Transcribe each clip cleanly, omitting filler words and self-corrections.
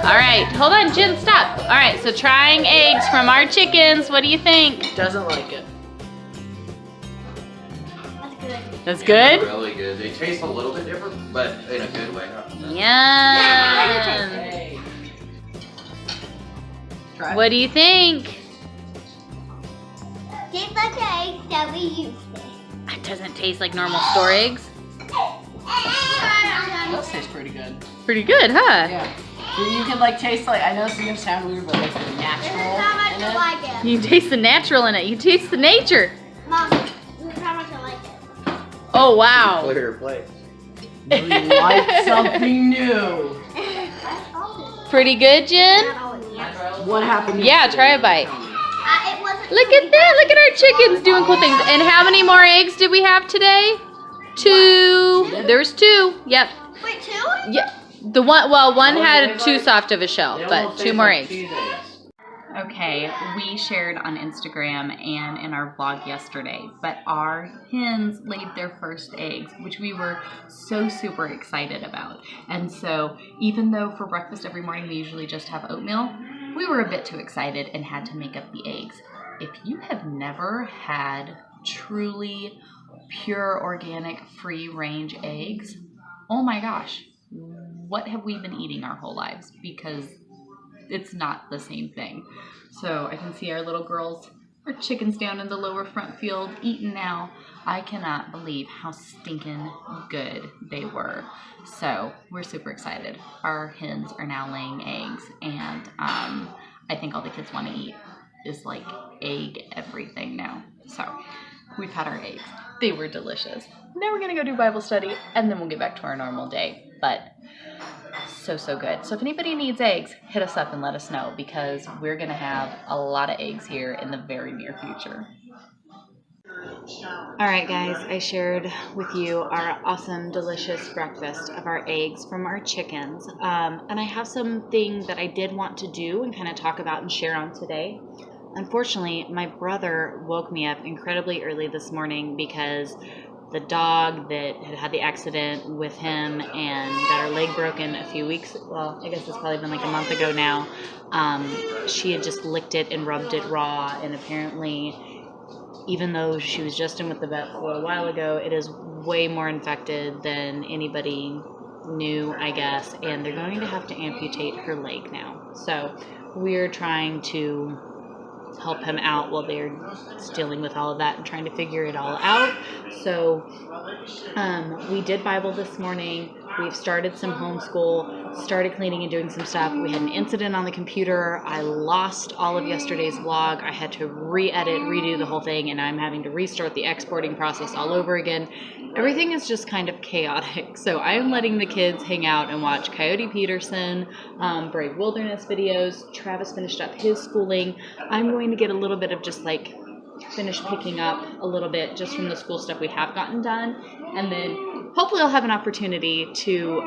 All right, hold on, Jen, stop. All right, so trying eggs from our chickens. What do you think? Doesn't like it. That's good? Really good. They taste a little bit different, but in a good way. Yum. What do you think? Tastes like the eggs that we used. It doesn't taste like normal store eggs. Those taste pretty good. Pretty good, huh? Yeah. You can like taste like, I know it's gonna sound weird, but like the natural in it. Like it. You taste the natural in it. You taste the nature. Mom, this is how much I like it. Oh, wow. Clear your plate. You like something new. Pretty good, Jen? What happened? Yeah, try a bite. It wasn't Look at that. Look at our chickens doing cool things. And how many more eggs did we have today? 2. There's 2. Yep. Wait, 2? Yeah. The one, well, one had too soft of a shell, but 2 more eggs. Okay, we shared on Instagram and in our vlog yesterday, but our hens laid their first eggs, which we were so super excited about. And so even though for breakfast every morning we usually just have oatmeal, we were a bit too excited and had to make up the eggs. If you have never had truly pure organic free range eggs, oh my gosh, what have we been eating our whole lives? Because it's not the same thing. So I can see our little girls, our chickens down in the lower front field eating now. I cannot believe how stinking good they were. So we're super excited. Our hens are now laying eggs, and I think all the kids want to eat is like egg everything now. So we've had our eggs. They were delicious. Now we're gonna go do Bible study, and then we'll get back to our normal day. But so good. So if anybody needs eggs, hit us up and let us know, because we're gonna have a lot of eggs here in the very near future. All right, guys, I shared with you our awesome, delicious breakfast of our eggs from our chickens. And I have something that I did want to do and kind of talk about and share on today. Unfortunately, my brother woke me up incredibly early this morning because the dog that had the accident with him and got her leg broken a few weeks, well, I guess it's probably been like a month ago now, she had just licked it and rubbed it raw, and apparently, even though she was just in with the vet a little while ago, it is way more infected than anybody knew, I guess, and they're going to have to amputate her leg now. So we're trying to help him out while they're dealing with all of that and trying to figure it all out. So we did Bible this morning. We've started some homeschool, started cleaning and doing some stuff. We had an incident on the computer. I lost all of yesterday's vlog. I had to re-edit, redo the whole thing, and I'm having to restart the exporting process all over again. Everything is just kind of chaotic. So I'm letting the kids hang out and watch Coyote Peterson, Brave Wilderness videos. Travis finished up his schooling. I'm going to get a little bit of just like finish picking up a little bit just from the school stuff we have gotten done, and then hopefully I'll have an opportunity to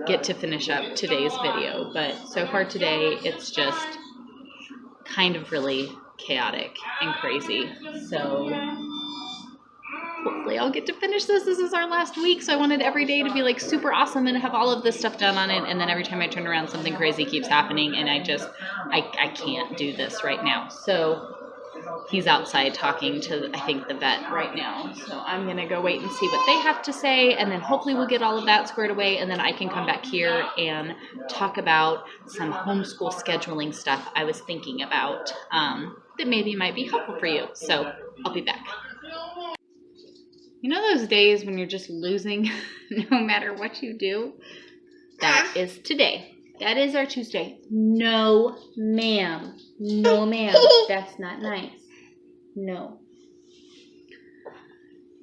get to finish up today's video. But so far today it's just kind of really chaotic and crazy, so hopefully I'll get to finish this. This is our last week, so I wanted every day to be like super awesome and have all of this stuff done on it, and then every time I turn around something crazy keeps happening, and I can't do this right now. So he's outside talking to, I think, the vet right now. So I'm going to go wait and see what they have to say, and then hopefully we'll get all of that squared away, and then I can come back here and talk about some homeschool scheduling stuff I was thinking about that maybe might be helpful for you. So I'll be back. You know those days when you're just losing no matter what you do? That is today. That is our Tuesday. No, ma'am. No, ma'am. That's not nice. No.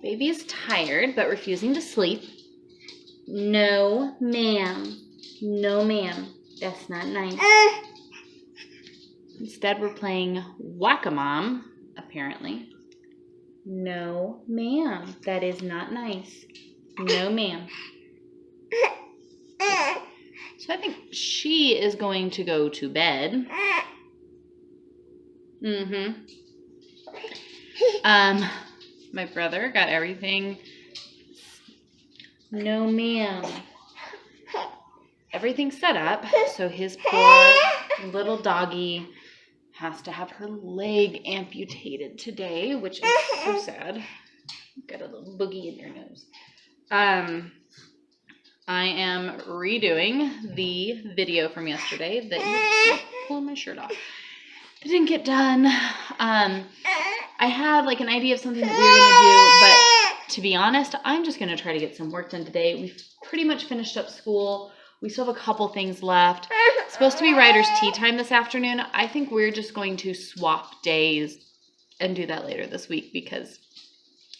Baby is tired but refusing to sleep. No, ma'am. No, ma'am. That's not nice. Instead, we're playing Whack-A-Mom, apparently. No, ma'am. That is not nice. No, ma'am. So I think she is going to go to bed. My brother got everything. No, ma'am. everything set up. So his poor little doggy has to have her leg amputated today, which is so sad. Got a little boogie in your nose. I am redoing the video from yesterday that pulling my shirt off. It didn't get done. I had like an idea of something that we were gonna do, but to be honest, I'm just gonna try to get some work done today. We've pretty much finished up school. We still have a couple things left. It's supposed to be writer's tea time this afternoon. I think we're just going to swap days and do that later this week because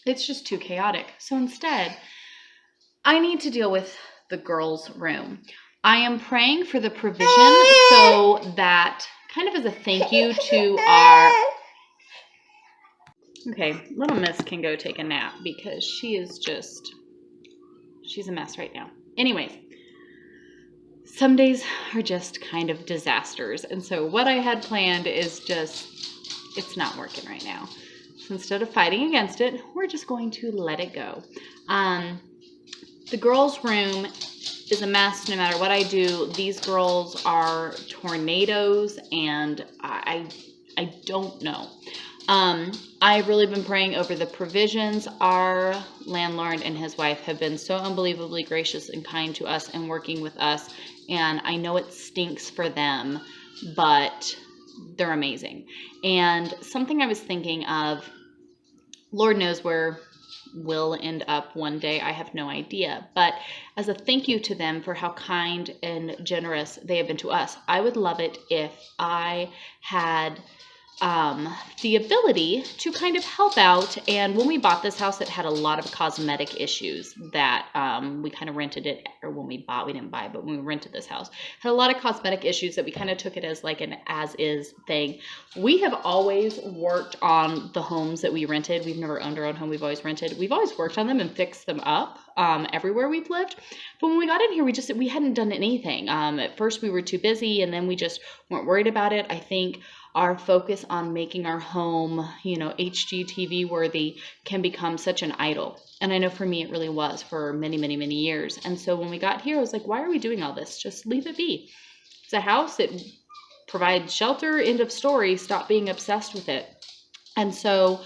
it's just too chaotic. So instead, I need to deal with the girls' room. I am praying for the provision so that, kind of as a thank you to our... Okay, little miss can go take a nap because she's a mess right now. Anyways, some days are just kind of disasters. And so what I had planned is it's not working right now. So instead of fighting against it, we're just going to let it go. The girls' room is a mess no matter what I do. These girls are tornadoes, and I don't know. I've really been praying over the provisions. Our landlord and his wife have been so unbelievably gracious and kind to us and working with us, and I know it stinks for them, but they're amazing. And something I was thinking of, Lord knows where we'll end up one day. I have no idea. But as a thank you to them for how kind and generous they have been to us, I would love it if I had the ability to kind of help out. And when we bought this house, it had a lot of cosmetic issues that we kind of rented it, or when we didn't buy, but when we rented this house, had a lot of cosmetic issues that we kind of took it as like an as-is thing. We have always worked on the homes that we rented. We've never owned our own home. We've always rented. We've always worked on them and fixed them up everywhere we've lived. But when we got in here, we hadn't done anything. At first we were too busy, and then we just weren't worried about it. I think our focus on making our home, HGTV worthy can become such an idol. And I know for me, it really was for many, many, many years. And so when we got here, I was like, why are we doing all this? Just leave it be. It's a house. It provides shelter. End of story. Stop being obsessed with it. And so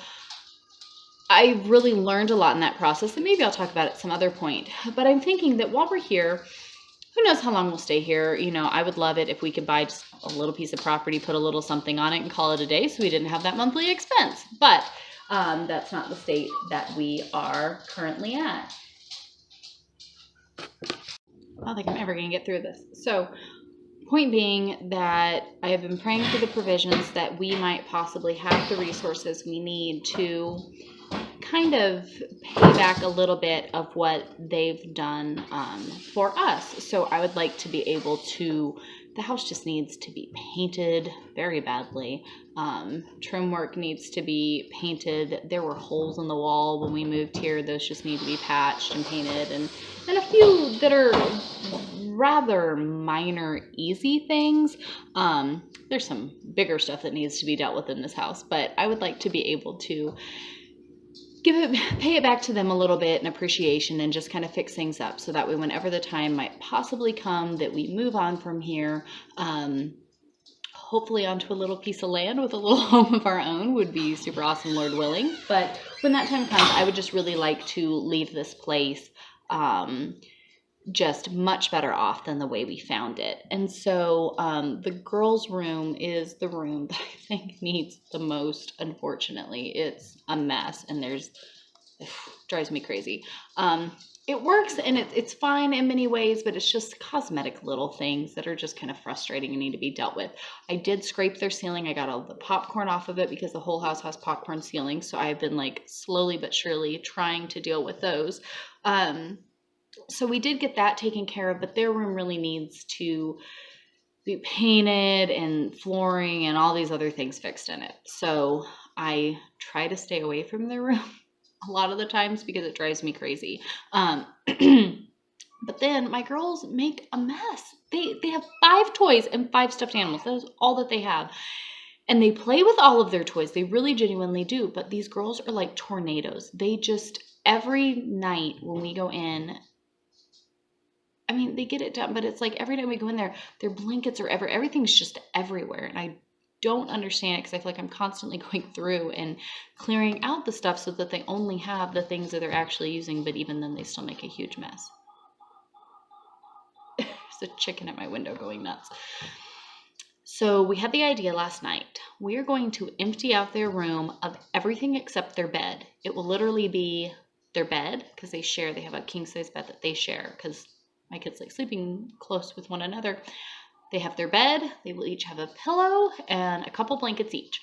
I really learned a lot in that process, and maybe I'll talk about it at some other point. But I'm thinking that while we're here, who knows how long we'll stay here. I would love it if we could buy just a little piece of property, put a little something on it, and call it a day so we didn't have that monthly expense. But that's not the state that we are currently at. I don't think I'm ever going to get through this. So, point being that I have been praying for the provisions that we might possibly have the resources we need to kind of pay back a little bit of what they've done for us. So I would like to be able to, the house just needs to be painted very badly. Trim work needs to be painted. There were holes in the wall when we moved here. Those just need to be patched and painted. And a few that are rather minor, easy things. There's some bigger stuff that needs to be dealt with in this house, but I would like to be able to pay it back to them a little bit in appreciation and just kind of fix things up so that way whenever the time might possibly come that we move on from here, hopefully onto a little piece of land with a little home of our own would be super awesome, Lord willing. But when that time comes, I would just really like to leave this place just much better off than the way we found it. And so the girls' room is the room that I think needs the most, unfortunately. It's a mess, and it drives me crazy. It works, and it's fine in many ways, but it's just cosmetic little things that are just kind of frustrating and need to be dealt with. I did scrape their ceiling. I got all the popcorn off of it because the whole house has popcorn ceilings, so I've been like slowly but surely trying to deal with those. So we did get that taken care of, but their room really needs to be painted and flooring and all these other things fixed in it. So I try to stay away from their room a lot of the times because it drives me crazy. But then my girls make a mess. They have 5 toys and 5 stuffed animals. That is all that they have. And they play with all of their toys. They really genuinely do. But these girls are like tornadoes. They just, every night when we go in, I mean, they get it done, but it's like every time we go in there, their blankets are everything's just everywhere. And I don't understand it because I feel like I'm constantly going through and clearing out the stuff so that they only have the things that they're actually using, but even then they still make a huge mess. There's a chicken at my window going nuts. So we had the idea last night. We are going to empty out their room of everything except their bed. It will literally be their bed because they have a king size bed that they share because my kids like sleeping close with one another. They have their bed. They will each have a pillow and a couple blankets each.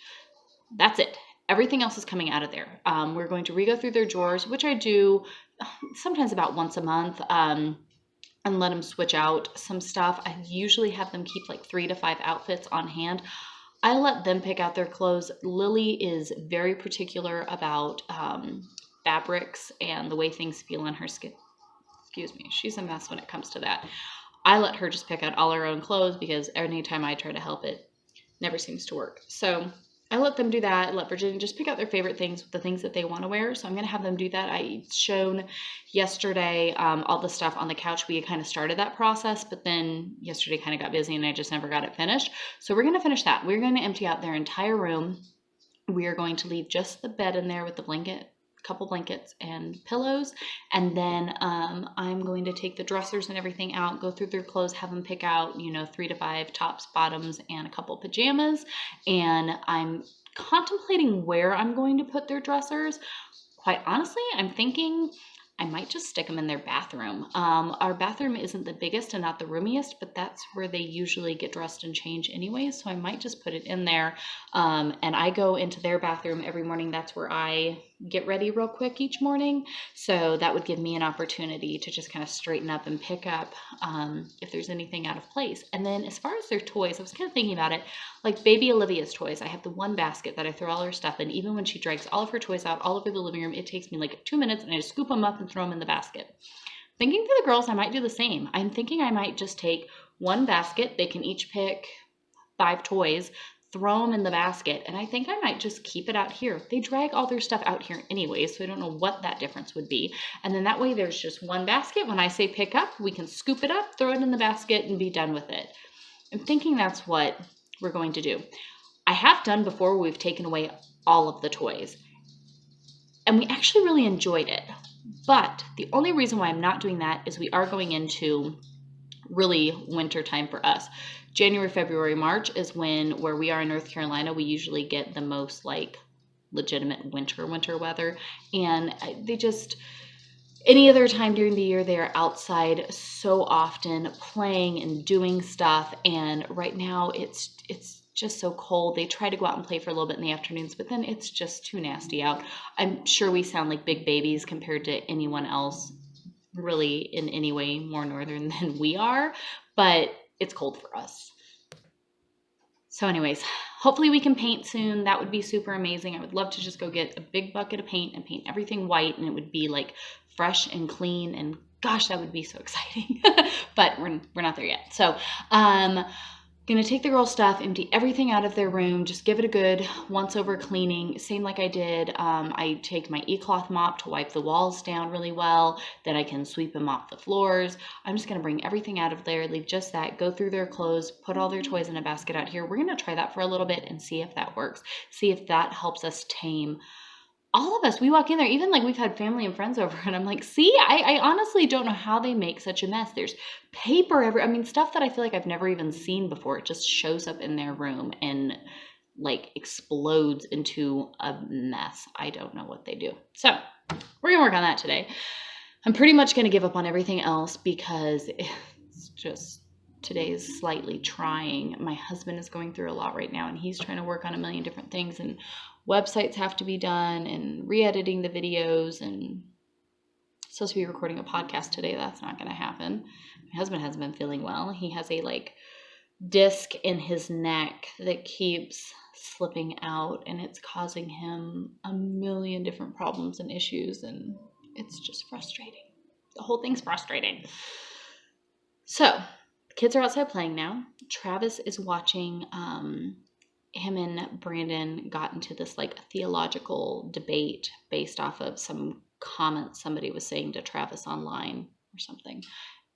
That's it. Everything else is coming out of there. We're going to re-go through their drawers, which I do sometimes about once a month, and let them switch out some stuff. I usually have them keep like 3 to 5 outfits on hand. I let them pick out their clothes. Lily is very particular about fabrics and the way things feel on her skin. Excuse me. She's a mess when it comes to that. I let her just pick out all her own clothes because anytime I try to help it never seems to work. So I let them do that. I let Virginia just pick out their favorite things, the things that they want to wear. So I'm going to have them do that. I shown yesterday all the stuff on the couch. We had kind of started that process, but then yesterday kind of got busy and I just never got it finished. So we're going to finish that. We're going to empty out their entire room. We are going to leave just the bed in there with the blanket, couple blankets and pillows, and then I'm going to take the dressers and everything out, go through their clothes, have them pick out 3 to 5 tops, bottoms, and a couple pajamas. And I'm contemplating where I'm going to put their dressers. Quite honestly, I'm thinking I might just stick them in their bathroom. Our bathroom isn't the biggest and not the roomiest, but that's where they usually get dressed and change anyway. So I might just put it in there. And I go into their bathroom every morning. That's where I get ready real quick each morning. So that would give me an opportunity to just kind of straighten up and pick up if there's anything out of place. And then as far as their toys, I was kind of thinking about it, like baby Olivia's toys. I have the one basket that I throw all her stuff in. Even when she drags all of her toys out all over the living room, it takes me like 2 minutes and I just scoop them up and throw them in the basket. Thinking for the girls, I might do the same. I'm thinking I might just take one basket. They can each pick 5 toys, throw them in the basket, and I think I might just keep it out here. They drag all their stuff out here anyway, so I don't know what that difference would be. And then that way there's just one basket. When I say pick up, we can scoop it up, throw it in the basket, and be done with it. I'm thinking that's what we're going to do. I have done before, we've taken away all of the toys, and we actually really enjoyed it. But the only reason why I'm not doing that is we are going into really winter time for us. January, February, March is where we are in North Carolina, we usually get the most like legitimate winter weather. And they just, any other time during the year, they are outside so often playing and doing stuff. And right now it's just so cold. They try to go out and play for a little bit in the afternoons, but then it's just too nasty out. I'm sure we sound like big babies compared to anyone else really in any way more northern than we are, but it's cold for us. So anyways, hopefully we can paint soon. That would be super amazing. I would love to just go get a big bucket of paint and paint everything white, and it would be like fresh and clean, and gosh, that would be so exciting. But we're not there yet. So gonna take the girls' stuff, empty everything out of their room, just give it a good once over cleaning, same like I did. I take my e-cloth mop to wipe the walls down really well, then I can sweep them off the floors. I'm just gonna bring everything out of there, leave just that, go through their clothes, put all their toys in a basket out here. We're gonna try that for a little bit and see if that works, see if that helps us tame all of us. We walk in there, even like we've had family and friends over, and I'm like, see, I honestly don't know how they make such a mess. There's paper everywhere. Stuff that I feel like I've never even seen before. It just shows up in their room and like explodes into a mess. I don't know what they do. So we're gonna work on that today. I'm pretty much gonna give up on everything else because it's just, today is slightly trying. My husband is going through a lot right now, and he's trying to work on a million different things, and websites have to be done, and re-editing the videos, and supposed to be recording a podcast today. That's not going to happen. My husband hasn't been feeling well. He has a like disc in his neck that keeps slipping out, and it's causing him a million different problems and issues, and it's just frustrating. The whole thing's frustrating. So kids are outside playing now. Travis is watching. Him and Brandon got into this like theological debate based off of some comments somebody was saying to Travis online or something.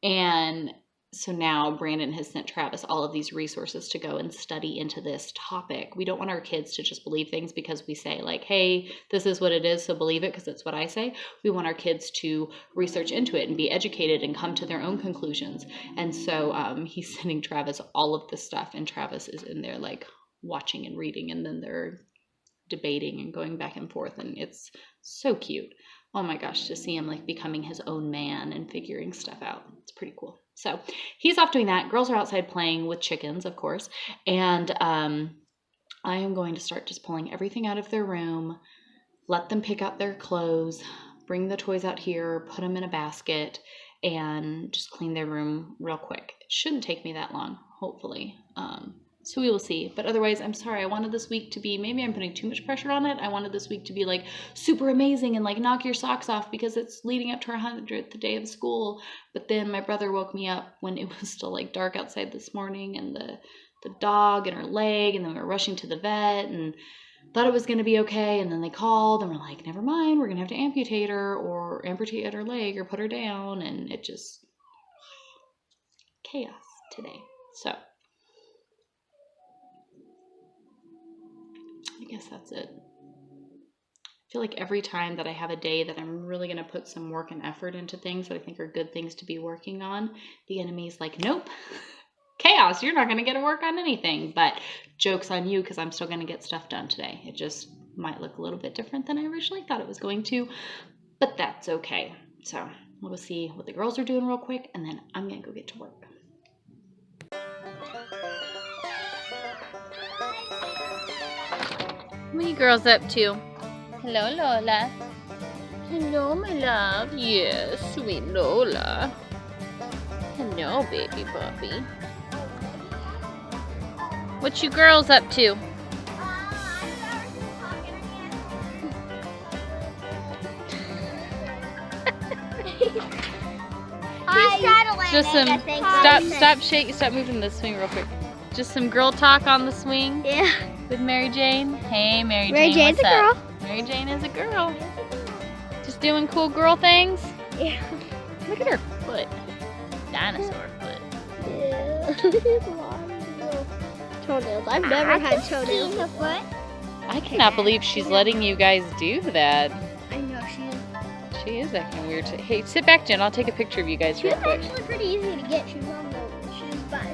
And so now Brandon has sent Travis all of these resources to go and study into this topic. We don't want our kids to just believe things because we say like, hey, this is what it is, so believe it because it's what I say. We want our kids to research into it and be educated and come to their own conclusions. And so he's sending Travis all of this stuff, and Travis is in there like watching and reading, and then they're debating and going back and forth, and it's so cute. Oh my gosh, to see him like becoming his own man and figuring stuff out. It's pretty cool. So he's off doing that. Girls are outside playing with chickens, of course. And I am going to start just pulling everything out of their room, let them pick out their clothes, bring the toys out here, put them in a basket, and just clean their room real quick. It shouldn't take me that long, hopefully. So we will see. But otherwise, I'm sorry. I wanted this week to be, maybe I'm putting too much pressure on it. I wanted this week to be like super amazing and like knock your socks off because it's leading up to our 100th day of school. But then my brother woke me up when it was still like dark outside this morning, and the dog and her leg, and then we were rushing to the vet and thought it was going to be okay. And then they called and we're like, never mind, we're going to have to amputate her or amputate her leg or put her down. And it just chaos today. So I guess that's it. I feel like every time that I have a day that I'm really going to put some work and effort into things that I think are good things to be working on, the enemy's like, nope, chaos, you're not going to get to work on anything. But joke's on you because I'm still going to get stuff done today. It just might look a little bit different than I originally thought it was going to, but that's okay. So we'll see what the girls are doing real quick, and then I'm going to go get to work. What are you girls up to? Hello, Lola. Hello, my love. Yes, sweet Lola. Hello, baby puppy. What you girls up to? Just some stop moving the swing real quick. Just some girl talk on the swing. Yeah. With Mary Jane. Hey, Mary Jane. Mary Jane's what's a girl. up? Mary Jane is a girl. Just doing cool girl things. Yeah. Look at her foot. Dinosaur foot. Yeah. Toenails. I've never had toenails before. I cannot believe she's letting you guys do that. I know she is. She is acting weird. Hey, sit back, Jen. I'll take a picture of you guys She real was quick. actually pretty easy to get. She was on the.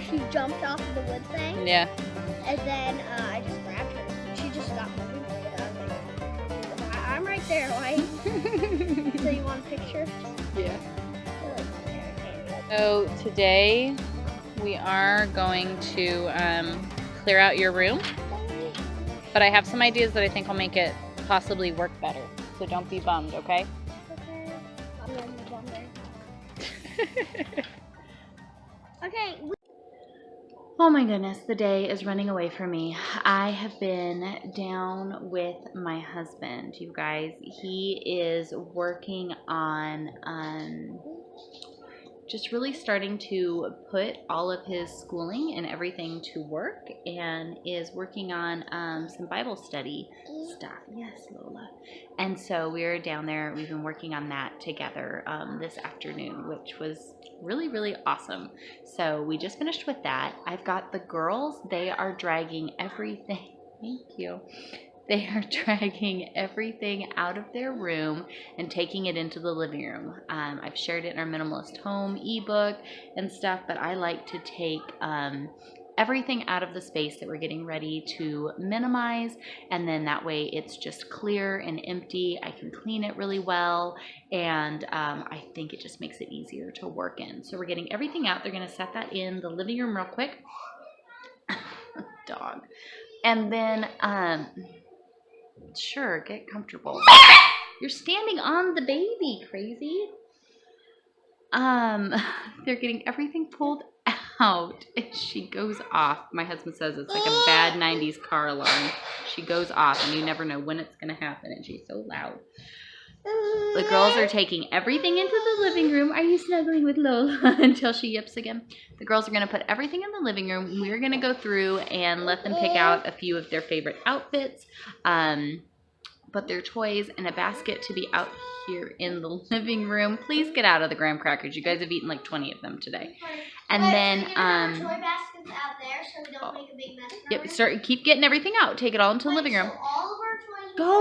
She jumped off of the wood thing. Yeah. And then I just grabbed her. She just stopped moving. I was like, I'm right there. Why? So you want a picture? Yeah. So today we are going to clear out your room, but I have some ideas that I think will make it possibly work better. So don't be bummed, okay? Okay. I'm gonna move on there. Okay. Oh my goodness, the day is running away from me. I have been down with my husband, you guys. He is working on just really starting to put all of his schooling and everything to work, and is working on some Bible study stuff. Yes, Lola. And so we're down there. We've been working on that together this afternoon, which was really, really awesome. So we just finished with that. I've got the girls. They are dragging everything. Thank you. They are dragging everything out of their room and taking it into the living room. I've shared it in our Minimalist Home ebook and stuff, but I like to take everything out of the space that we're getting ready to minimize, and then that way it's just clear and empty. I can clean it really well, and I think it just makes it easier to work in. So we're getting everything out. They're going to set that in the living room real quick. Dog. And then sure, get comfortable. You're standing on the baby, crazy. They're getting everything pulled out, and she goes off. My husband says it's like a bad 90s car alarm. She goes off, and you never know when it's going to happen, and she's so loud. The girls are taking everything into the living room. Are you snuggling with Lola until she yips again? The girls are going to put everything in the living room. We're going to go through and let them pick out a few of their favorite outfits. but their toys in a basket to be out here in the living room. Please get out of the graham crackers. You guys have eaten like 20 of them today. And then toy baskets out there so we don't make a big mess. Yep, keep getting everything out. Take it all into the living room. So all of our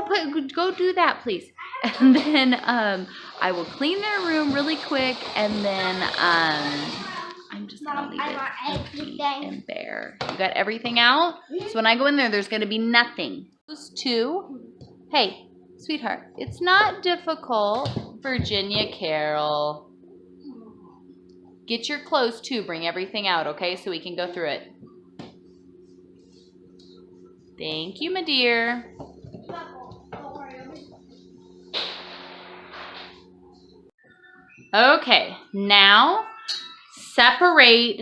toys Go do that, please. And then I will clean their room really quick, and then I'm just gonna leave it in there. You got everything out? So when I go in there, there's gonna be nothing. Those two. Hey, sweetheart, it's not difficult. Virginia Carol. Get your clothes too. Bring everything out, okay? So we can go through it. Thank you, my dear. Okay, now separate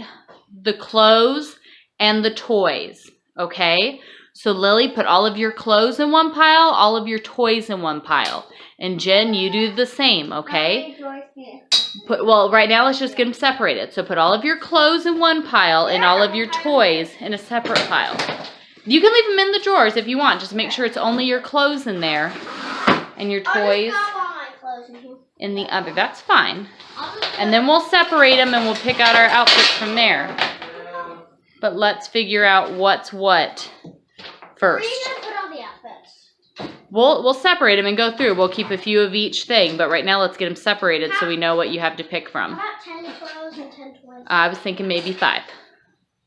the clothes and the toys, okay? So Lily, put all of your clothes in one pile, all of your toys in one pile. And Jen, you do the same, okay? Well, right now let's just get them separated. So put all of your clothes in one pile and all of your toys in a separate pile. You can leave them in the drawers if you want. Just make sure it's only your clothes in there and your toys in the other. That's fine. And then we'll separate them and we'll pick out our outfits from there. But let's figure out what's what first. Where are you going to put all the outfits? We'll separate them and go through. We'll keep a few of each thing. But right now let's get them separated so we know what you have to pick from. How about 10 clothes and 10 toys? I was thinking maybe 5.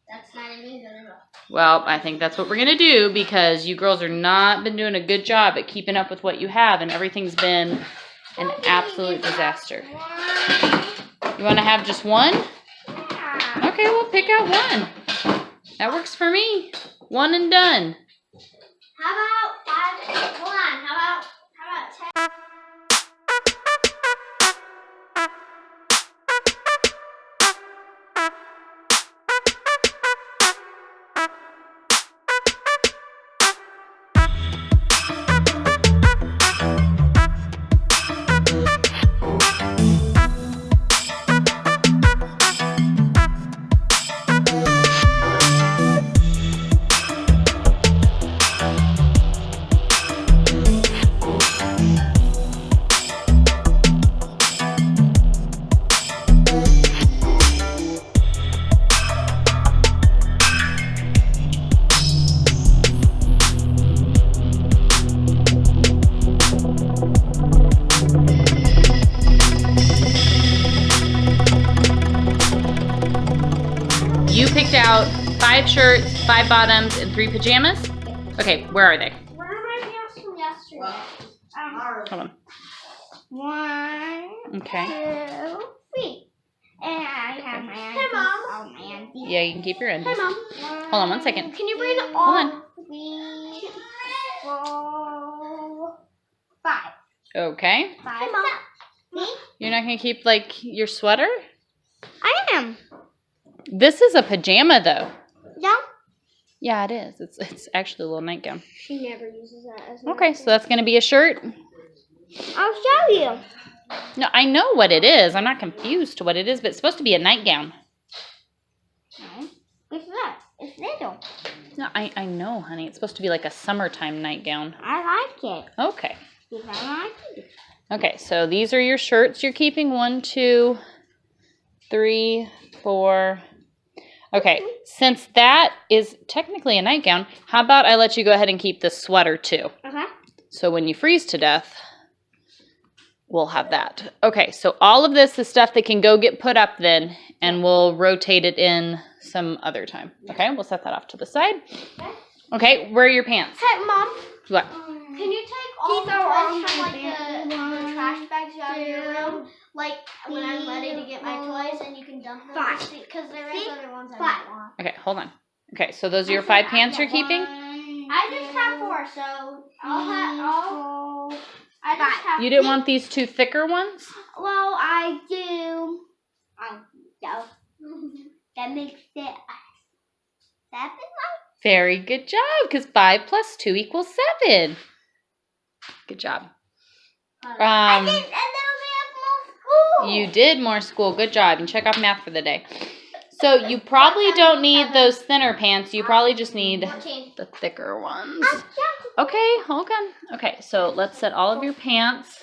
That's not even good enough. Well, I think that's what we're going to do because you girls are not been doing a good job at keeping up with what you have, and everything's been an absolute disaster. You want to have just one? Yeah. Okay, we'll pick out one. That works for me. One and done. How about 5? Hold on. How about 10? You picked out 5 shirts, 5 bottoms, and 3 pajamas? Okay, where are they? Where are my pants from yesterday? Hold on. 1, Okay. 2, 3. And I have my aunties. Hey, Mom. Oh, my aunties. Yeah, you can keep your undies. Hey, Mom. Hold on 1 second. Can you bring Hold all on. 3, 4, 5? Okay. 5. Hey, Mom. Me? You're not going to keep, like, your sweater? I am. This is a pajama, though. Yeah? Yeah, it is. It's actually a little nightgown. She never uses that as Okay, so that's going to be a shirt. I'll show you. No, I know what it is. I'm not confused to what it is, but it's supposed to be a nightgown. No. What's that? It's little. No, I know, honey. It's supposed to be like a summertime nightgown. I like it. Okay. Because I like it. Okay, so these are your shirts you're keeping. 1, 2, 3, 4. Okay, since that is technically a nightgown, how about I let you go ahead and keep the sweater too? Okay. So when you freeze to death, we'll have that. Okay, so all of this is stuff that can go get put up then, and we'll rotate it in some other time. Okay, we'll set that off to the side. Okay, where are your pants? Hey, Mom. What? Can you take all the toys from like the trash bags out of your room? Like when I'm ready to get my toys and you can dump them? Because there is other ones I might want. Okay, hold on. Okay, so those are your 5 pants you're keeping? I just have 4, so I just have. You didn't want these 2 thicker ones? Well, I do. No. That makes it 7. Very good job, because 5 plus 2 equals 7. Good job. I did a little bit of more school. You did more school. Good job. And check off math for the day. So you probably don't need those thinner pants. You probably just need Change. the thicker ones. Okay, hold on. Okay, so let's set all of your pants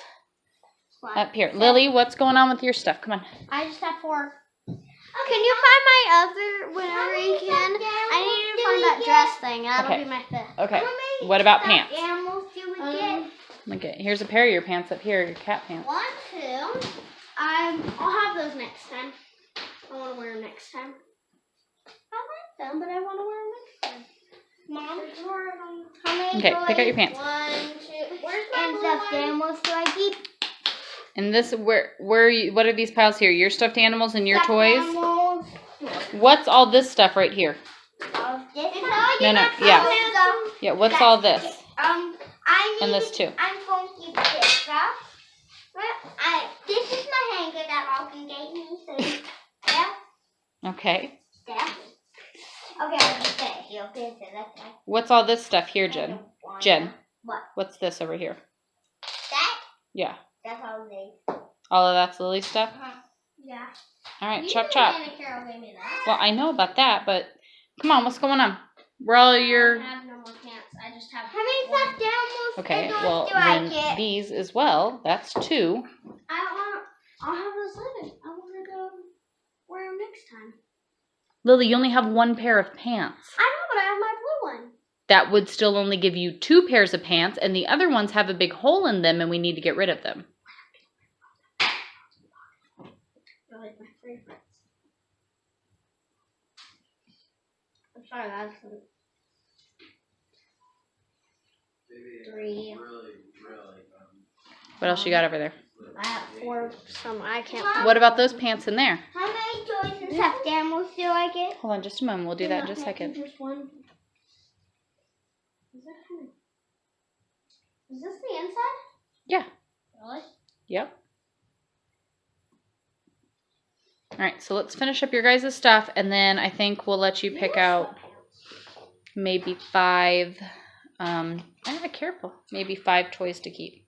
up here. Lily, what's going on with your stuff? Come on. I just have 4. Can you find my other whenever you can? I need to find that dress thing. That'll Okay. be my 5th. Okay, what about pants? Animals do we get? Okay, here's a pair of your pants up here, your cat pants. 1, 2. I'll have those next time. I want to wear them next time. I like them, but I want to wear them next time. Mom, how many Okay, pick out your toys? pants. 1, 2. Where's my stuffed animals do I keep? And this, where you, what are these piles here? Your stuffed animals and your Stuffed toys? Animals. What's all this stuff right here? No, yeah. Yeah, what's all this? And this too. I'm going to keep this stuff. This is my hanger that Malcolm gave me. So, yeah. Okay. Yeah. Okay, I'll just say it here. Okay, so that's like What's all this stuff here, Jen? Jen, what? what's this over here? That? Yeah. That's all they. All of that's Lily's stuff? Yeah. All right, chop chop. Anna Carol gave me that. Well, I know about that, but come on, what's going on? Where all your... I have no more pants. I just have. How many stuffed animals? Okay, and well, do I then get? these as well. That's 2. I don't want. I'll have those later. I want to go wear them next time. Lily, you only have 1 pair of pants. I know, but I have my blue one. That would still only give you 2 pairs of pants, and the other ones have a big hole in them, and we need to get rid of them. They're like my favorites. I'm sorry, that's 3. What else you got over there? I have 4. Some I can't. What about those pants in there? How many toys and stuffed animals do I get? Hold on just a moment. We'll do that in just a second. Just one. Is this the inside? Yeah. Really? Yep. All right, so let's finish up your guys' stuff, and then I think we'll let you pick out maybe 5, careful, maybe 5 toys to keep.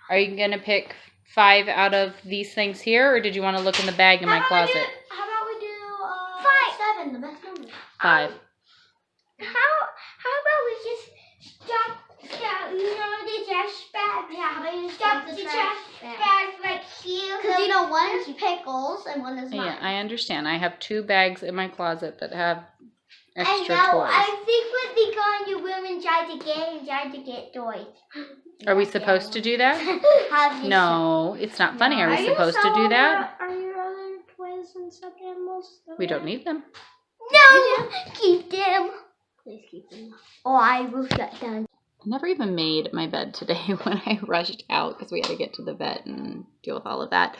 Are you going to pick 5 out of these things here, or did you want to look in the bag in my closet? How about we do 7, the best number. 5. How about we just stop, the trash bag? Yeah, how about you stop the trash bag right here? Because one is pickles and one is mine. Yeah, I understand. I have 2 bags in my closet that have extra I know. toys. I think we'd be going to room and try to get toys. Are we supposed to do that? No, it's not funny. Are we supposed to do that? Are your other toys and stuffed animals? We don't need them. No! Keep them. Please keep them. Or I will shut down. I never even made my bed today when I rushed out because we had to get to the vet and deal with all of that.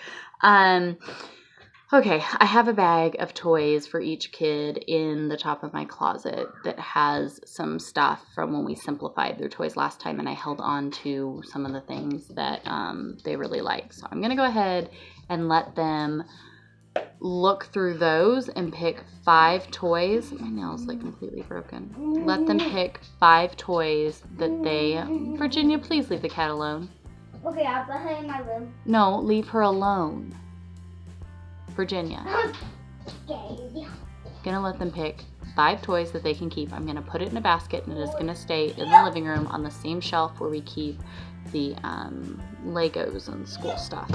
Okay, I have a bag of toys for each kid in the top of my closet that has some stuff from when we simplified their toys last time, and I held on to some of the things that they really like. So I'm going to go ahead and let them look through those and pick 5 toys. My nail's like completely broken. Let them pick 5 toys that they... Virginia, please leave the cat alone. Okay, I'll put her in my room. No, leave her alone. Virginia. Gonna let them pick 5 toys that they can keep. I'm gonna put it in a basket, and it is gonna stay in the living room on the same shelf where we keep the Legos and school stuff.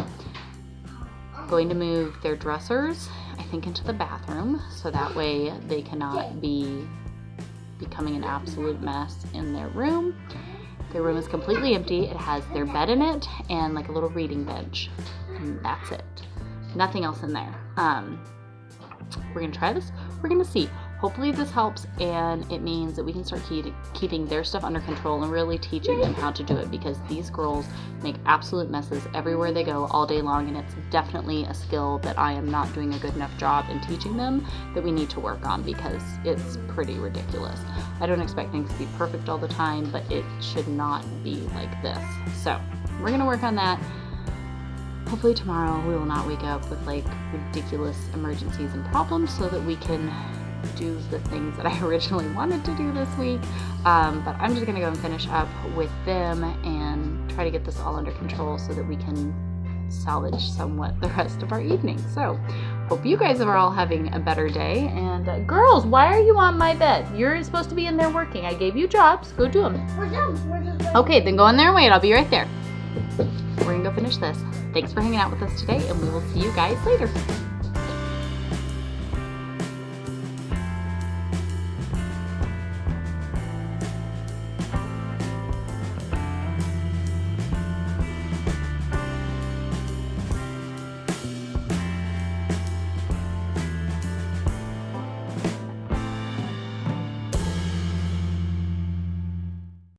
Going to move their dressers, I think, into the bathroom, so that way they cannot be becoming an absolute mess in their room. Their room is completely empty. It has their bed in it and like a little reading bench, and that's it. Nothing else in there. We're gonna try this. We're gonna see. Hopefully this helps, and it means that we can start keeping their stuff under control and really teaching them how to do it, because these girls make absolute messes everywhere they go all day long, and it's definitely a skill that I am not doing a good enough job in teaching them, that we need to work on, because it's pretty ridiculous. I don't expect things to be perfect all the time, but it should not be like this. So we're gonna work on that. Hopefully tomorrow we will not wake up with like ridiculous emergencies and problems, so that we can do the things that I originally wanted to do this week. But I'm just gonna go and finish up with them and try to get this all under control so that we can salvage somewhat the rest of our evening. So hope you guys are all having a better day. And girls, why are you on my bed? You're supposed to be in there working. I gave you jobs. Go do them. We're done. We're just done. Okay, then go in there and wait. I'll be right there. We're gonna go finish this. Thanks for hanging out with us today, and we will see you guys later.